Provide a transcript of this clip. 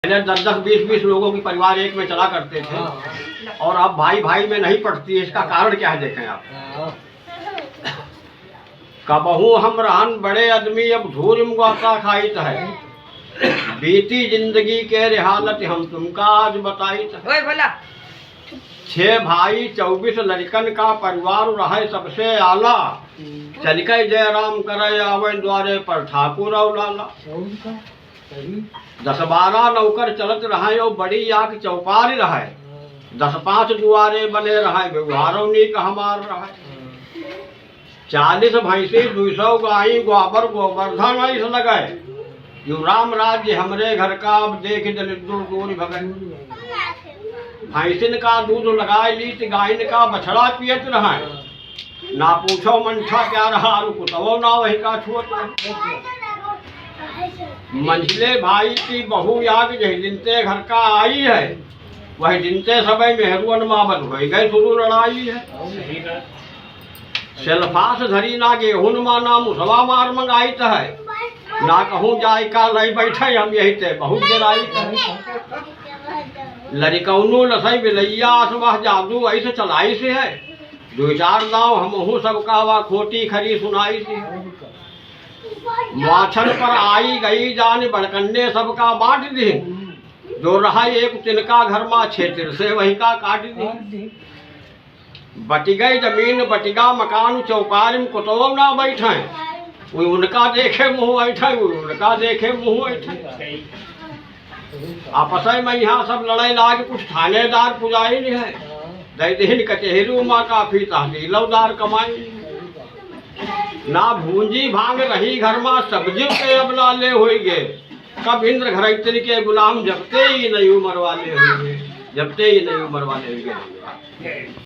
पहले 10-10, 20-20 लोगों की परिवार एक में चला करते थे, और अब भाई भाई में नहीं पड़ती है। इसका कारण क्या है, देखें आप। कबहू हम रहन बड़े आदमी, अब धूल मुआता खाइत है। बीती जिंदगी के रिहालत हम तुमका आज बताइत। 6 भाई 24 लड़कन का परिवार रहे सबसे आला। चल के जयराम करे आवे द्वारे पर ठाकुर औलाला। 10-12 नौकर चलत रहे और बड़ी आग चौपारी रहे। 10-5 दुआरे बने रहे, व्यवहारों नीक हमार रहे। 40 भैंसी 200 गाई, गोबर गोवर्धन ऐस लगे। यू राम राज्य हमरे घर का, अब देख दिल दूर दूर भगन। भैंसिन का दूध लगाए लीत, गायन का बछड़ा पियत रहे। ना पूछो मंठा क्या रहा, कुतवो ना वही का छुअत। मंझले भाई की बहू याग जही जिनते घर का आई है, वही जिनते समय मेहरुअन माबद हो गए शुरू लड़ाई है। सेल्फास धरी ना गेहूं माना, मुसवा मार मंगाइत है। ना कहूँ जाय का लई बैठे, हम यही ते बहुत जराई। लड़कौनू लसई बिलैया असवाह जादू ऐसे चलाई से है। 2-4 दाव हमहू सबका वा खोटी खरी सुनाई सी। माछन पर आई गई जान, बड़कन्ने सबका बांट दी। जो रहा एक तिनका घर मा, 6 तिरसे वही का काट दी। बटी गई जमीन बटिगा मकान, चौपार में कुतवो ना बैठे। वो उनका देखे मुँह ऐठे, वो उनका देखे मुँह ऐठे। आपस में यहाँ सब लड़ाई लाग, कुछ थानेदार पुजारी नहीं है। दैदिन कचहरी माँ काफी तहसीलदार कमाई। ना भूंजी भांग रही घर में, सब्जी के अब लाले होई गे। कब इंद्र घर इतने के गुलाम, जबते ही नहीं उम्र वाले होंगे, जबते ही नहीं उम्र वाले होंगे।